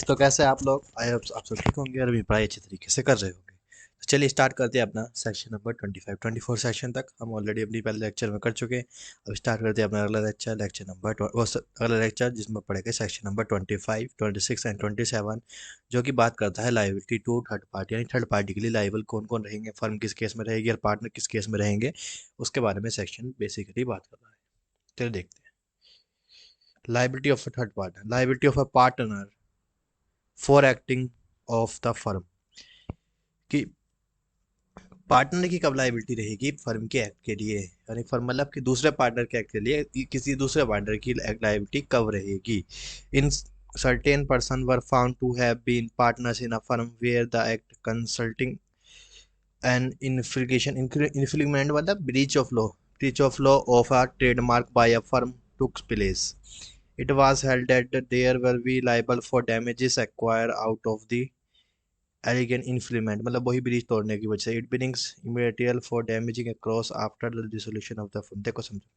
तो कैसे हैं आप लोग? आई होप आप सब ठीक होंगे और अभी पढ़ाई अच्छे तरीके से कर रहे होंगे। तो चलिए स्टार्ट करते हैं अपना सेक्शन नंबर 25 सेक्शन तक हम ऑलरेडी अपनी पहले लेक्चर में कर चुके हैं। अब स्टार्ट करते हैं अपना अगला लेक्चर, लेक्चर नंबर अगला लेक्चर जिसमें पढ़ेंगे सेक्शन नंबर 25, 26 एंड 27, जो कि बात करता है लाइबिलिटी टू थर्ड पार्टी, यानी थर्ड पार्टी के लिए लाइबल कौन कौन रहेंगे, फर्म किस केस में रहेगी और पार्टनर किस केस में रहेंगे, उसके बारे में सेक्शन बेसिकली बात कर रहा है। चलिए देखते हैं। Liability of a third partner, liability of a partner for acting of the firm, कि पार्टनर की कब लाइबिलिटी रहेगी फर्म के एक्ट के लिए, यानी फर्म मतलब कि दूसरे पार्टनर के एक्ट के लिए किसी दूसरे पार्टनर की लाइबिलिटी कब रहेगी। In certain person were found to have been partners in a firm where the act consulting an infringement, infringement मतलब breach of law of a trademark by a firm took place. It was held that there will be liable for damages acquired out of the alleged infringement, मतलब वही breach तोड़ने की वजह से। It बिनिंग्स immaterial for damaging across after the dissolution of the firm. देखो समझो,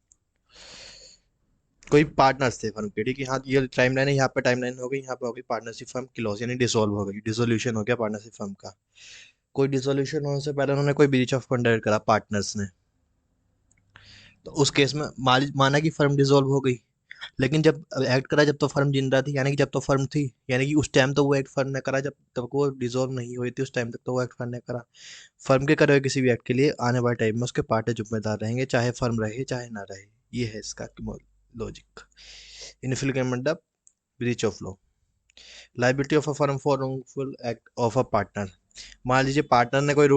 कोई पार्टनर्स थे फर्म के, ठीक है, हाँ ये टाइमलाइन है, यहाँ पे टाइमलाइन हो गई, यहाँ पे हो गई पार्टनरशिप फर्म क्लोज, यानी डिसॉल्व हो गई, डिसोल्यूशन हो गया पार्टनरशिप फर्म का। कोई डिसोल्यूशन होने से पहले उन्होंने कोई ब्रीच ऑफ कॉन्ट्रैक्ट करा पार्टनर्स ने, तो उस केस में माना कि फर्म डिसॉल्व हो गई। लेकिन जब एक्ट करा जब तो फर्म जिंदा थी, यानी कि जब तो फर्म थी, यानी कि उस टाइम तो वो एक्ट फर्म ने करा, जब तक वो डिसॉल्व नहीं हुई थी उस टाइम तक तो वो एक्ट फर्म ने करा। फर्म के करे हुए किसी भी एक्ट के लिए आने वाले टाइम में उसके पार्टनर जिम्मेदार रहेंगे, चाहे फर्म रहे चाहे ना रहे। ये है इसका लॉजिक। इनफिलिंग मतलब breach of law. Liability of a firm for wrongful act of a partner, मान लीजिए पार्टनर ने कोई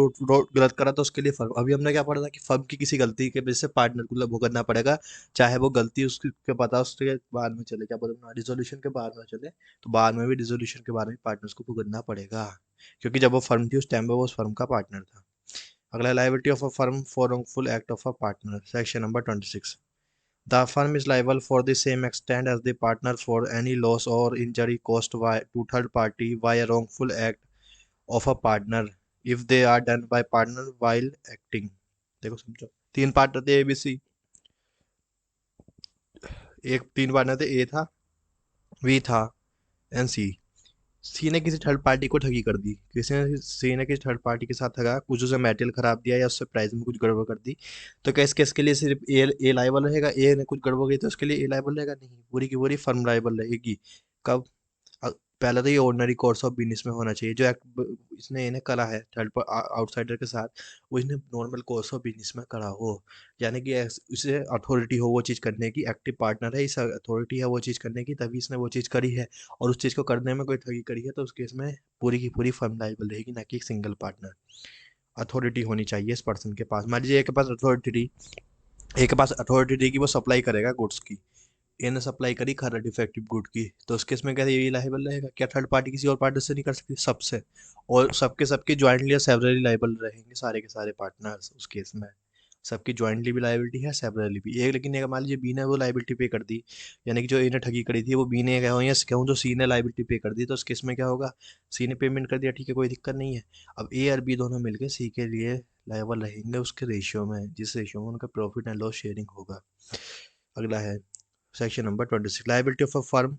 गलत करा तो उसके लिए फर्म, अभी हमने क्या पढ़ा था कि फर्म की किसी गलती के वजह से पार्टनर को भुगतना पड़ेगा, चाहे वो गलती उसके के पता उसके बाद में चले, क्या बोलते डिसोल्यूशन के बाद में चले, तो बाद में भी डिसोल्यूशन के बाद में पार्टनर्स को भुगतना पड़ेगा, क्योंकि जब वो फर्म थी उस टाइम पे वो उस फर्म का पार्टनर था। अगला liability of a firm for wrongful act of a partner, section number 26। The firm is liable for the same extent as the partner for any loss or injury caused to third party by a wrongful act of a partner if they are done by partner while acting। देखो समझो, तीन partner थे ABC, एक तीन partner थे, ए था, B था and सी ने किसी थर्ड पार्टी को ठगी कर दी, किसी ने सी ने किसी थर्ड पार्टी के साथ ठगा, कुछ उसे मेटेरियल खराब दिया या उससे प्राइस में कुछ गड़बड़ कर दी, तो क्या इस केस के लिए सिर्फ ए लाइबल रहेगा? ए ने कुछ गड़बड़ की तो उसके लिए ए लाइबल रहेगा? नहीं, पूरी की पूरी फर्म लाइबल रहेगी। कब? पहले तो ये ऑर्डिनरी कोर्स ऑफ बिजनेस में होना चाहिए, जो एक्ट इसने इन्हें करा है थर्ड आउटसाइडर के साथ, वो इसने नॉर्मल कोर्स ऑफ बिजनेस में करा हो, यानी कि इसे अथॉरिटी हो वो चीज़ करने की, एक्टिव पार्टनर है, इस अथॉरिटी है वो चीज़ करने की, तभी इसने वो चीज़ करी है, और उस चीज़ को करने में कोई ठगी करी है तो उस केस में पूरी की पूरी फर्म लाइबल रहेगी, ना कि एक सिंगल पार्टनर। अथॉरिटी होनी चाहिए इस पर्सन के पास। मान लीजिए एक के पास अथॉरिटी, एक के पास अथॉरिटी की वो सप्लाई करेगा गुड्स की, ए ने सप्लाई करी खरा डिफेक्टिव गुड की, तो उस केस में क्या ये लाइबल रहेगा? क्या थर्ड पार्टी किसी और पार्टी से नहीं कर सकती? सबसे, और सबके सबके ज्वाइंटली या सेवरली लाइबल रहेंगे सारे के सारे पार्टनर्स उस केस में। सबकी ज्वाइंटली भी लाइबिलिटी है, सेवरली भी। एक लेकिन एक मान लीजिए बी ने वो लाइबिलिटी पे कर दी, यानी कि जो ए ने ठगी करी थी वो बी ने कहूँ या कहूँ तो सी ने लाइबिलिटी पे कर दी, तो उस केस में क्या होगा? सी ने पेमेंट कर दिया, ठीक है, कोई दिक्कत नहीं है। अब ए और बी दोनों मिलकर सी के लिए लाइबल रहेंगे उसके रेशियो में, जिस रेशियो में उनका प्रॉफिट एंड लॉस शेयरिंग होगा। अगला है section number 26, liability of a firm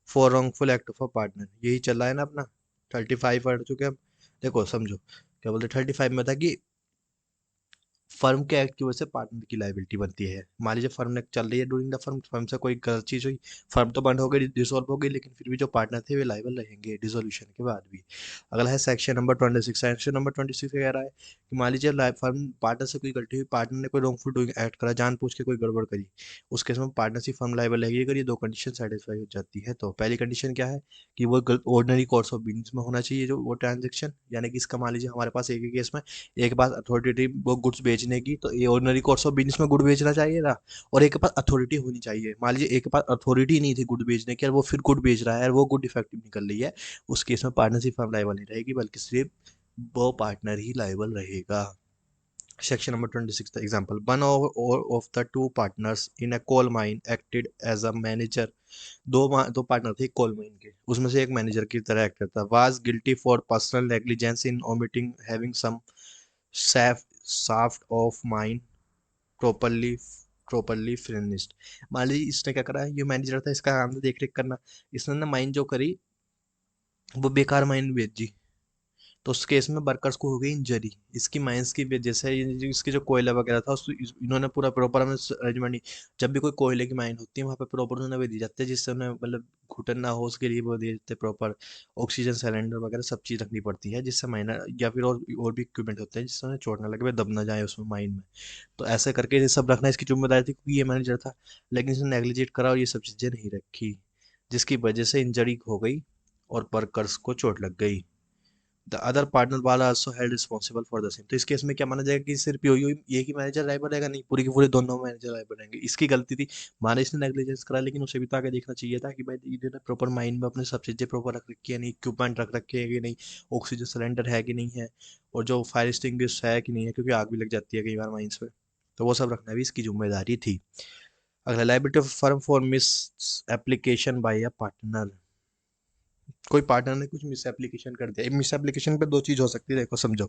for wrongful act of a partner. यही चल रहा है ना अपना, 35 पढ़ चुके हम। देखो समझो, क्या बोलते 35 में था कि फर्म के एक्ट की वजह से पार्टनर की लाइबिलिटी बनती है। मान लीजिए फर्म ने चल रही है, ड्यूरिंग द फर्म से कोई गलत चीज हुई, फर्म तो बंद हो गई, डिसॉल्व हो गई, लेकिन फिर भी जो पार्टनर थे वे लाइबल रहेंगे डिसोल्यूशन के बाद भी। अगला है सेक्शन नंबर 26, सेक्शन नंबर 26 कह रहा है कि मान लीजिए फर्म पार्टनर से कोई गलती हुई, पार्टनर ने कोई रॉन्गफुल डूइंग एक्ट करा, जानबूझ के कोई गड़बड़ करी, उस केस में पार्टनरशिप फर्म लाइबल रहेगी अगर ये दो कंडीशन सेटिस्फाई हो जाती है। तो पहली कंडीशन क्या है कि वो ऑर्डिनरी कोर्स ऑफ बिजनेस में होना चाहिए जो वो ट्रांजेक्शन, यानी कि इसका मान लीजिए हमारे पास एक ही केस में एक के पास अथॉरिटी वो गुड्स बेचने की, तो ये ऑर्डिनरी कोर्स ऑफ बिजनेस में गुड बेचना चाहिए था, और एक के पास अथॉरिटी होनी चाहिए। मान लीजिए एक के पास अथॉरिटी नहीं थी गुड बेचने की और वो फिर गुड बेच रहा है और वो गुड इफेक्टिव निकल रही है, उस केस में पार्टनरशिप फर्म लाइबल नहीं रहेगी, बल्कि सिर्फ वो पार्टनर ही लाइबल रहेगा। Section number 26 example, one of the two partners in a coal mine acted as a manager. दो पार्टनर थे कोल माइन के, उसमें से एक मैनेजर की तरह एक्ट करता, was guilty for personal negligence in omitting having some shaft of mine properly finished. मान लीजिए इसने क्या करा, ये मैनेजर था, इसका काम था देख रेख करना, इसने ना माइन जो करी वो बेकार माइन बेच दी, तो उस केस में वर्कर्स को हो गई इंजरी इसकी माइंस की वजह से। इसकी जो कोयला वगैरह था इन्होंने पूरा प्रॉपर हमें अरेंजमेंट नहीं। जब भी कोई कोयले की माइन होती है वहाँ पे प्रॉपर उन्हें वो दी जाती है, जिससे उन्हें मतलब घुटन ना हो, उसके लिए वो दे देते प्रॉपर ऑक्सीजन सिलेंडर वगैरह सब चीज़ रखनी पड़ती है, जिससे माइनर या फिर और भी इक्विपमेंट होते हैं जिससे उन्हें चोट ना लगे, वे दब ना जाए उसमें माइन में। तो ऐसे करके ये सब रखना इसकी जिम्मेदारी थी, क्योंकि ये मैनेजर था, लेकिन इसने नेग्लिजेट करा और ये सब चीज़ें नहीं रखी, जिसकी वजह से इंजरी हो गई और वर्कर्स को चोट लग गई। द अदर पार्टनर वाला also held responsible for the same. तो इस केस में क्या माना जाएगा कि सिर्फ यो एक ही मैनेजर राइबर रहेगा? नहीं, पूरी की पूरी दोनों मैनेजर राइबर रहेंगे। इसकी गलती थी, माने इसने नेग्लिजेंस करा, लेकिन उसे भी तो आगे देखना चाहिए था कि भाई इन्होंने प्रॉपर माइंड में अपने सब चीज़ें प्रॉपर रख रखी है नहीं, इक्विपमेंट रख रखे हैं कि नहीं, ऑक्सीजन सिलेंडर है कि नहीं है, और जो फायर एक्सटिंग्विश है कि नहीं है, क्योंकि आग भी लग जाती है कई बार माइंस पे। तो वो सब रखना भी इसकी जिम्मेदारी थी। अगला, liability of firm for miss application by a partner. कोई पार्टनर ने कुछ मिस एप्लीकेशन कर दिया। मिस एप्लीकेशन पे दो चीज हो सकती है, देखो समझो।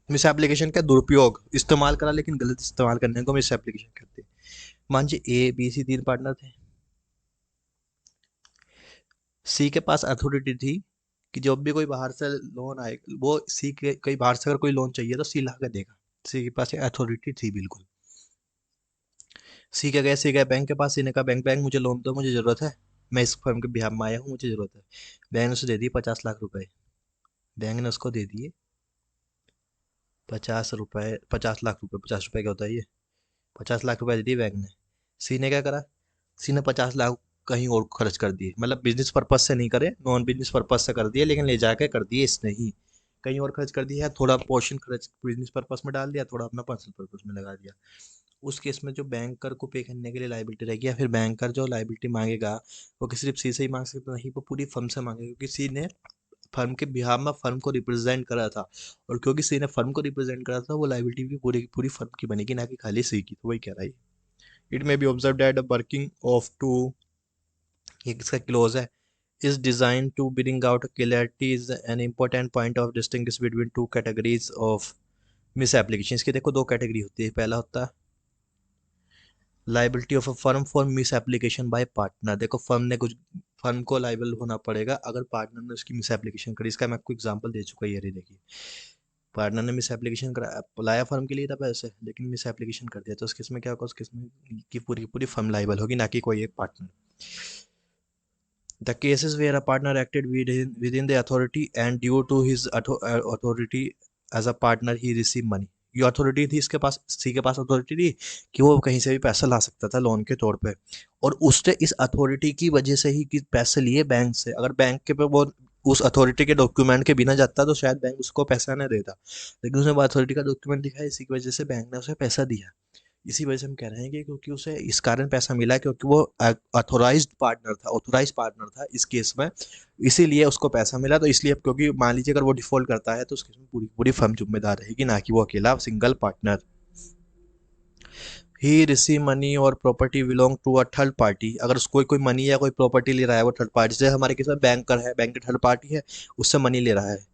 मिस एप्लीकेशन का दुरुपयोग, इस्तेमाल करा लेकिन गलत इस्तेमाल करने को मिस एप्लीकेशन कहते हैं। मान लीजिए ए बी सी तीन पार्टनर थे। सी के पास अथॉरिटी थी कि जब भी कोई बाहर से लोन आए, वो सी के कहीं बाहर से अगर कोई लोन चाहिए तो सी ला के देगा। सी के पास अथॉरिटी थी बिल्कुल। सी क्या गया, सी गया बैंक के पास, सी ने कहा बैंक बैंक मुझे लोन दो, मुझे जरूरत है, मैं इस फर्म के बिहाफ में आया हूँ, मुझे जरूरत है। बैंक ने उसे दे दिए 50 लाख रुपए। बैंक ने उसको दे दिए 50 रुपए, 50 लाख रुपए, 50 रुपए क्या होता है ये, 50 लाख रुपए दे दिए बैंक ने। सी ने क्या करा, सी ने 50 लाख कहीं और खर्च कर दिए, मतलब बिजनेस पर्पज से नहीं करे, नॉन बिजनेस पर्पज से कर दिए, लेकिन ले जाके कर दिए इसने ही कहीं और खर्च कर दिया है। थोड़ा पोर्शन खर्च बिजनेस पर्पज में डाल दिया, थोड़ा अपना पर्सनल पर्पज में लगा दिया। उस केस में जो बैंकर को पे करने के लिए लाइबिलिटी रहेगी, या फिर बैंकर जो लाइबिलिटी मांगेगा, वो किसी सिर्फ सी से ही मांग सकता नहीं, वो पूरी फर्म से मांगेगा, क्योंकि सी ने फर्म के बिहाफ में फर्म को रिप्रेजेंट करा था। और क्योंकि सी ने फर्म को रिप्रेजेंट करा था, वो लाइबिलिटी भी पूरी पूरी फर्म की बनेगी, ना कि खाली सी की। तो वही कह रहा है। It may be observe that the working of two, ये किसका क्लोज है, is designed to bring out clarity is an important point of distinguish between two categories of misapplications। की देखो दो कैटेगरी होती है। पहला होता है liability of a firm for miss application by partner. देखो फर्म को लाइबल होना पड़ेगा अगर पार्टनर ने उसकी मिस एप्लीकेशन करी। इसका मैं आपको एग्जांपल दे चुका है, ये रही देखिए। पार्टनर ने मिस एप्लीकेशन करा, लाया फर्म के लिए था पैसे, लेकिन मिस एप्लीकेशन कर दिया, तो उस केस में क्या होगा, उस केस में की पूरी पूरी फर्म लाइबल होगी, ना कि कोई एक partner. The cases where a partner acted within the authority and due to his authority as a partner he received money। ये अथॉरिटी थी इसके पास, सी के पास अथॉरिटी थी कि वो कहीं से भी पैसा ला सकता था लोन के तौर पे, और उसने इस अथॉरिटी की वजह से ही कि पैसे लिए बैंक से। अगर बैंक के पे वो उस अथॉरिटी के डॉक्यूमेंट के बिना जाता तो शायद बैंक उसको पैसा ना देता, लेकिन उसने वो अथॉरिटी का डॉक्यूमेंट दिखाया, इसी की वजह से बैंक ने उसे पैसा दिया। इसी वजह से हम कह रहे हैं कि क्योंकि उसे इस कारण पैसा मिला क्योंकि वो ऑथोराइज्ड पार्टनर था इस केस में, इसीलिए उसको पैसा मिला। तो इसलिए अब क्योंकि मान लीजिए अगर वो डिफॉल्ट करता है तो उस केस में पूरी पूरी फर्म जिम्मेदार रहेगी, ना कि वो अकेला सिंगल पार्टनर। ही रिसीव मनी और property belong to a third party. अगर उसको कोई मनी या कोई प्रॉपर्टी ले रहा है वो थर्ड पार्टी से, हमारे केस में बैंकर है, बैंक थर्ड पार्टी है, उससे मनी ले रहा है।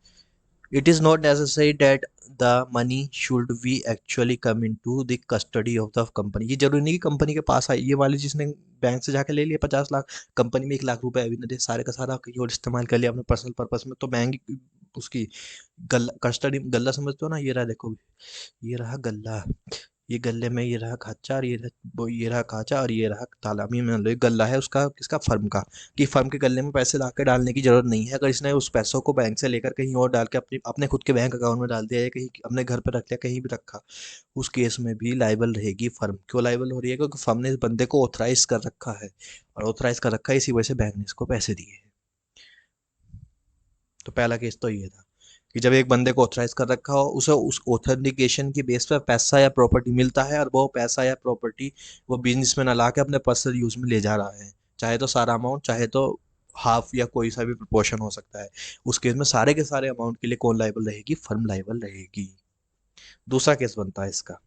It is not necessary that the money should be actually come into the custody of the company। ये जरूरी नहीं कि कंपनी के पास आए। ये वाली जिसने बैंक से जाके ले लिया 50 लाख, कंपनी में 1 लाख रुपए अभी नहीं दे, सारे का सारा कहीं और इस्तेमाल कर लिया अपने पर्सनल पर्पस में, तो बैंक उसकी गल्ला कस्टडी, गल्ला समझते हो ना, ये रहा देखो, ये रहा गल्ला, ये गल्ले में ये रहा खाचा, और ये रहा खाचा, और ये रहा ताला। में मान लो ये गल्ला है उसका, किसका, फर्म का, कि फर्म के गल्ले में पैसे ला के डालने की जरूरत नहीं है। अगर इसने उस पैसों को बैंक से लेकर कहीं और डाल के अपने अपने खुद के बैंक अकाउंट में डाल दिया, या कहीं अपने घर पर रख लिया, कहीं भी रखा, उस केस में भी लाइबल रहेगी फर्म। क्यों लाइबल हो रही है, क्योंकि फर्म ने इस बंदे को ऑथराइज कर रखा है, और ऑथराइज कर रखा है इसी वजह से बैंक ने इसको पैसे दिए हैं। तो पहला केस तो ये था कि जब एक बंदे को ऑथराइज कर रखा हो, उसे उस ऑथेंटिकेशन की बेस पर पैसा या प्रॉपर्टी मिलता है, और वो पैसा या प्रॉपर्टी वो बिजनेस में ना ला के अपने पर्सनल यूज में ले जा रहा है, चाहे तो सारा अमाउंट, चाहे तो हाफ या कोई सा भी प्रोपोर्शन हो सकता है। उस केस में सारे के सारे अमाउंट के लिए कौन लाइबल रहेगी, फर्म लाइबल रहेगी। दूसरा केस बनता है इसका।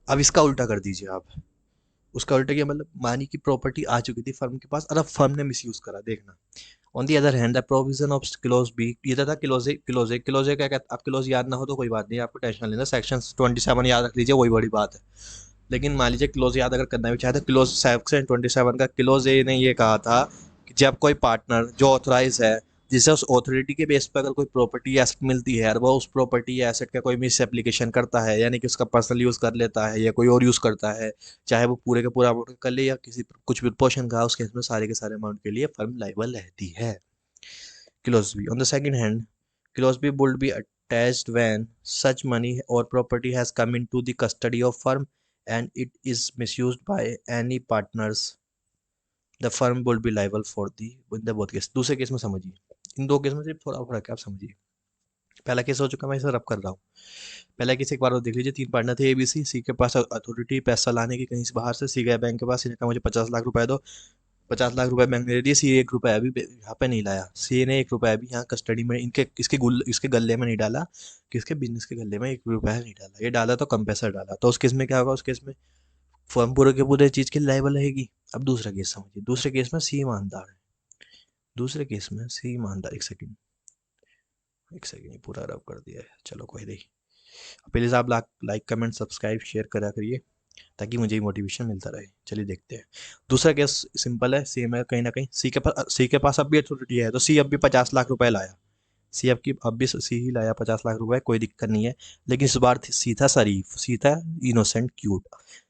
अब इसका उल्टा कर दीजिए आप। उसका उल्टा क्या मतलब, मानी की प्रॉपर्टी आ चुकी थी फर्म के पास, और अब फर्म ने मिस यूज करा, देखना। On the other hand the provision of clause B, ये था क्लोज ए क्या कहता, आप क्लोज याद ना हो तो कोई बात नहीं, आपको टेंशन लेना, सेक्शन 27 याद रख लीजिए, वही बड़ी बात है। लेकिन मान लीजिए क्लोज याद अगर करना भी चाहे तो क्लोज सेक्शन 27 का क्लोज ए ने ये कहा था कि जब कोई पार्टनर जो ऑथराइज है, जिसे उस ऑथोरिटी के बेस पर अगर कोई प्रॉपर्टी या एसेट मिलती है और वो उस प्रॉपर्टी या एसेट का कोई मिस एप्लीकेशन करता है, यानी कि उसका पर्सनल यूज़ कर लेता है या कोई और यूज़ करता है, चाहे वो पूरे का पूरा अमाउंट कर ले या किसी कुछ भी पोर्शन का, उस केस में सारे के सारे अमाउंट के लिए फर्म लाइबल रहती है। Clause B on the second hand, clause B would be attached when such money or property has come into the custody of firm and it is misused by any partners, the firm would be liable for the in the both case. दूसरे case में समझिए, इन दो case में सिर्फ थोड़ा फर्क है, आप समझिए। पहला केस हो चुका, मैं इसे रब कर रहा हूँ। पहला केस एक बार और देख लीजिए, 3 पार्टनर थे ABC, सी के पास अथॉरिटी पैसा लाने की कहीं से बाहर से, सी गया बैंक के पास, सीने कहा मुझे 50 लाख रुपए दो, 50 लाख रुपए बैंक ने दे दिए, सी 1 रुपया अभी यहाँ पे नहीं लाया, सी ने 1 रुपया भी यहाँ कस्टडी में इनके इसके गले में नहीं डाला, किसके बिजनेस के गले में 1 रुपया नहीं डाला, ये डाला तो कम पैसा डाला, तो उस केस में क्या होगा, उस केस में फर्म पूरे के पूरे चीज के लायबल रहेगी। अब दूसरा केस समझिए, दूसरे केस में सी ईमानदार है, दूसरे केस में सी ईमानदार, एक सेकंड ये पूरा रब कर दिया है, चलो कोई नहीं। प्लीज़ आप लाइक कमेंट सब्सक्राइब शेयर करा करिए ताकि मुझे मोटिवेशन मिलता रहे। चलिए देखते हैं। दूसरा केस सिंपल है, सेम है, कहीं ना कहीं सी के पास अब भी अथॉरिटी है, तो सी अब भी 50 लाख रुपए लाया, सी अब भी सी ही लाया 50 लाख रुपए, कोई दिक्कत नहीं है। लेकिन इस बार सी था शरीफ, सी था इनोसेंट क्यूट,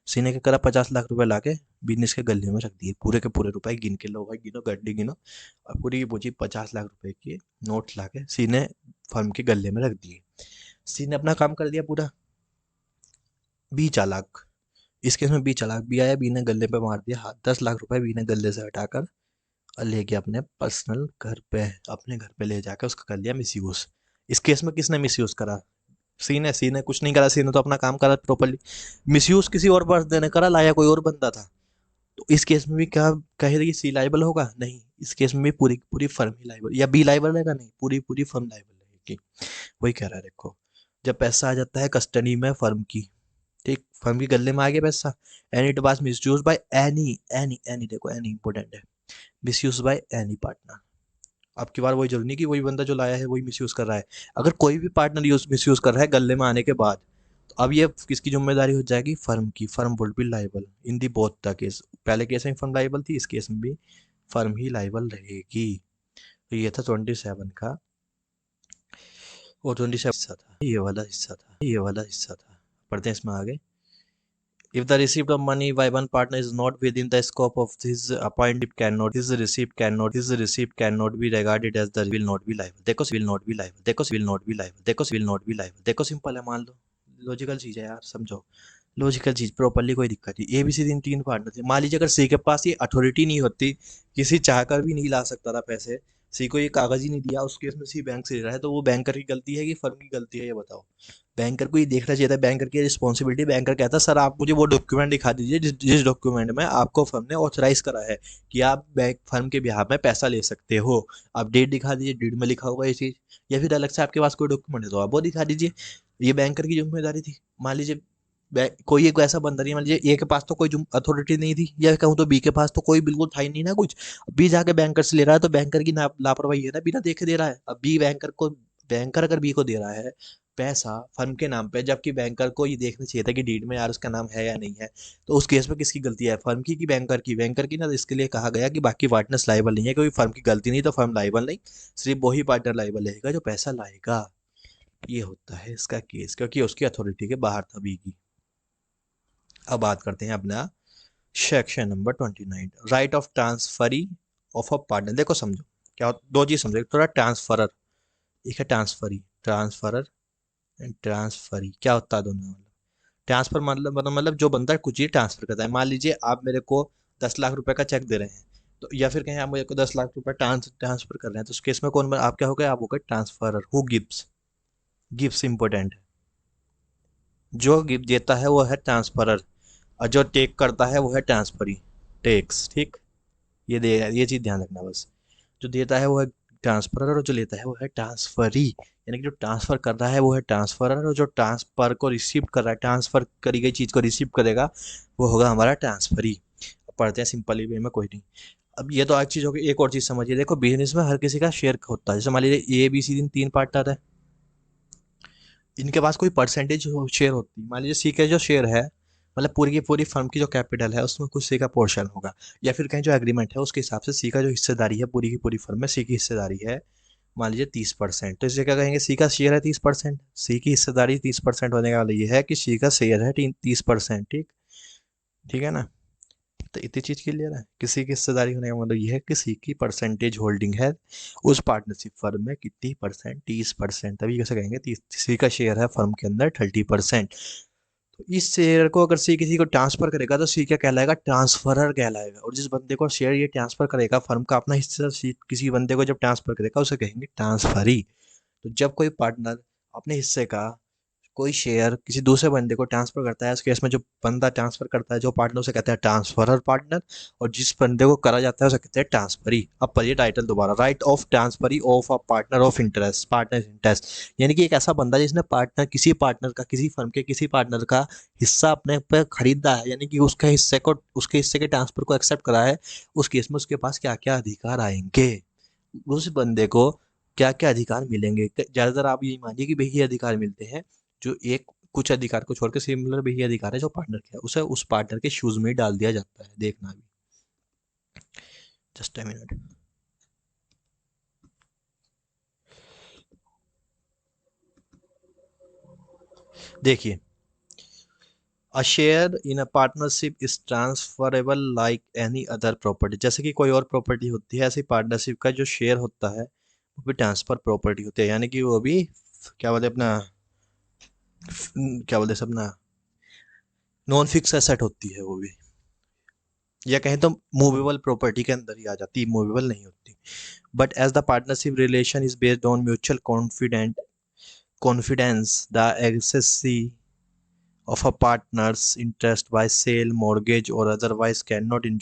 सी ने क्या करा, 50 लाख रुपए लाके बिजनेस के गले में रख दिए, पूरे के पूरे रुपए गिन के, लो भाई गिनो, गड्डी गिनो, और पूरी की पूरी 50 लाख रुपए के नोट लाके सी ने फर्म के गले में रख दिए। सी ने अपना काम कर दिया पूरा। बी चालाक, इस केस में बी चालाक, बी आया, बी ने गले पे मार दिया हाथ, 10 लाख रुपए बी ने गले से हटाकर और ले गया अपने पर्सनल घर पे, अपने घर पे ले जाकर उसका कर लिया मिस यूज। इस केस में किसने मिस यूज करा, सी ने कुछ नहीं करा, सी ने तो अपना काम करा प्रॉपर्ली। मिस यूज किसी और बंदे ने करा, लाया कोई और बंदा था, तो इस केस में भी क्या कहेगी, सी लाइबल होगा, नहीं, इस केस में भी पूरी पूरी फर्म ही लाइबल, या बी लाइबल रहेगा, नहीं, पूरी पूरी फर्म लाइबल रहेगी। वही कह रहा है, देखो जब पैसा आ जाता है कस्टडी में फर्म की, ठीक, फर्म के गले में आ गया पैसा, and it was misused by any देखो एनी इंपॉर्टेंट है, मिसयूज बाय एनी पार्टनर। अब की बार वही जरूरी नहीं कि वही बंदा जो लाया है वही मिसयूज कर रहा है, अगर कोई भी पार्टनर मिसयूज कर रहा है गले में आने के बाद, तो अब ये किसकी जिम्मेदारी हो जाएगी, फर्म की, firm would be liable in the both the case. पहले केस में फर्म लाइबल थी, इस केस में भी फर्म ही लाइबल रहेगी। तो ये था 27 का, और 27 हिस्सा था, ये वाला हिस्सा था, ये वाला हिस्सा था। पढ़ते हैं इसमें आगे। If the receipt of money by one partner is not within the scope of his appointed cannot, his receipt cannot be regarded as the will not be liable। देखो will not be liable, देखो will not be liable, देखो will not be liable, देखो simple है, मान लो logical चीज है यार, समझो लॉजिकल चीज प्रॉपर्ली, कोई दिक्कत नहीं। ABC दिन 3 पार्टनर थे, मान लीजिए अगर सी के पास ये अथॉरिटी नहीं होती, किसी चाहकर भी नहीं ला सकता था पैसे, सी को ये कागज ही नहीं दिया, उस केस में सी बैंक से ले रहा है, तो वो बैंकर की गलती है कि फर्म की गलती है, ये बताओ। बैंकर को ये देखना चाहिए था, बैंकर की रिस्पॉन्सिबिलिटी, बैंकर कहता सर आप मुझे वो डॉक्यूमेंट दिखा दीजिए जिस डॉक्यूमेंट में आपको फर्म ने ऑथराइज करा है कि आप बैंक फर्म के बिहाफ में पैसा ले सकते हो, आप डेट दिखा दीजिए, डेट में लिखा होगा ये चीज, या फिर अलग से आपके पास कोई डॉक्यूमेंट है तो आप वो दिखा दीजिए। ये बैंकर की जिम्मेदारी थी। मान लीजिए कोई एक ऐसा बंदा नहीं, मान लीजिए ए के पास तो कोई अथॉरिटी नहीं थी, या कहूँ तो बी के पास तो कोई बिल्कुल था ही नहीं ना कुछ, बी जाके बैंकर से ले रहा है, तो बैंकर की लापरवाही है ना, बिना देखे दे रहा है। अब बी बैंकर अगर बी को दे रहा है पैसा फर्म के नाम पे, जबकि बैंकर को ये देखना चाहिए था कि डीड में यार उसका नाम है या नहीं है, तो उस केस में किसकी गलती है, फर्म की कि बैंकर की, बैंकर की ना। तो इसके लिए कहा गया कि बाकी पार्टनर्स लाइबल नहीं है, क्योंकि फर्म की गलती नहीं तो फर्म लाइबल नहीं, सिर्फ वही पार्टनर लाइबल रहेगा जो पैसा लाएगा। ये होता है इसका केस, क्योंकि उसकी अथॉरिटी के बाहर था बी की। अब बात करते हैं अपना section number 29, right of transferee of a partner. देखो समझो क्या, दो चीज समझो, थोड़ा ट्रांसफरर, एक है ट्रांसफरर एंड ट्रांसफरी, क्या होता है दोनों, मतलब ट्रांसफर मतलब जो बंदा कुछ चीज ट्रांसफर करता है। मान लीजिए आप मेरे को 10 लाख रुपए का चेक दे रहे हैं, तो या फिर कहें आप मेरे को 10 लाख रुपए ट्रांसफर कर रहे हैं, तो उस केस में कौन आप क्या हो गए, आप हो गए transferor. Who gives, gives important है, जो गिफ्ट देता है वो है ट्रांसफरर, और जो टेक करता है वो है ट्रांसफरी, टेक्स, ठीक। ये चीज ध्यान रखना बस, जो देता है वो है ट्रांसफरर और जो लेता है वो है ट्रांसफरी, यानी कि जो ट्रांसफर कर रहा है वो है ट्रांसफरर, और जो ट्रांसफर को रिसीव कर रहा है, ट्रांसफर करी गई चीज को रिसीव करेगा, वो होगा हमारा ट्रांसफरी। पढ़ते हैं सिंपली वे में, कोई नहीं। अब ये तो एक चीज होगी, एक और चीज समझिए, देखो बिजनेस में हर किसी का शेयर होता है, जैसे मान लीजिए ABC 3 पार्टनर है, इनके पास कोई परसेंटेज शेयर होती है, मान लीजिए सी का जो शेयर है मतलब पूरी की पूरी फर्म की जो कैपिटल है उसमें कुछ सी का पोर्शन होगा, या फिर कहीं जो एग्रीमेंट है उसके हिसाब से सी का जो हिस्सेदारी है पूरी की पूरी फर्म में, सी की हिस्सेदारी है मान लीजिए 30%, तो इसे क्या कहेंगे, सी का शेयर है 30%, सी की हिस्सेदारी 30% होने वाला ये है कि सी का शेयर है 30%। ठीक, ठीक है ना। तो इतनी चीज क्लियर है, किसी की हिस्सेदारी होने का मतलब ये है किसी की परसेंटेज होल्डिंग है उस पार्टनरशिप फर्म में कितनी परसेंट, 30%, तभी कैसे कहेंगे किसी का शेयर है फर्म के अंदर 30%। तो इस शेयर को अगर सी किसी को ट्रांसफर करेगा तो सी क्या कहलाएगा, ट्रांसफरर कहलाएगा। और जिस बंदे को शेयर ये ट्रांसफर करेगा फर्म का अपना हिस्सा सी किसी बंदे को जब ट्रांसफर करेगा उसे कहेंगे ट्रांसफरी। तो जब कोई पार्टनर अपने हिस्से का कोई शेयर किसी दूसरे बंदे को ट्रांसफर करता है, इस केस में जो बंदा ट्रांसफर करता है जो पार्टनर, उसे कहते हैं ट्रांसफरर पार्टनर, और जिस बंदे को करा जाता है उसे कहते हैं ट्रांसफरी। अब पढ़िए टाइटल दोबारा, right of transferee of a partner of interest, partner interest, यानी कि एक ऐसा बंदा जिसने पार्टनर का किसी फर्म के किसी पार्टनर का हिस्सा अपने पे खरीदा है, यानी कि उसके हिस्से के ट्रांसफर को एक्सेप्ट करा है, उस केस में उसके पास क्या क्या अधिकार आएंगे, उस बंदे को क्या क्या अधिकार मिलेंगे। ज्यादातर आप यही मानिए कि वही अधिकार मिलते हैं जो एक कुछ अधिकार को छोड़ के सिमिलर वही अधिकार है जो पार्टनर के है, उसे उस पार्टनर के शूज में ही डाल दिया जाता है। देखना भी, जस्ट अ मिनट। देखिए, a share in a partnership is transferable like any other property, जैसे कि कोई और प्रॉपर्टी होती है ऐसी पार्टनरशिप का जो शेयर होता है वो भी ट्रांसफर प्रॉपर्टी होती है, यानी कि वो भी क्या बोलते हैं अपना, क्या बोलते हैं अपना, नॉन फिक्स एसेट होती है वो भी, या कहें तो मूवेबल प्रॉपर्टी के अंदर ही आ जाती है, मूवेबल नहीं होती। But as the partnership relation is based on mutual confidence, the excessi of a partner's interest by sale, mortgage, or otherwise cannot enjoy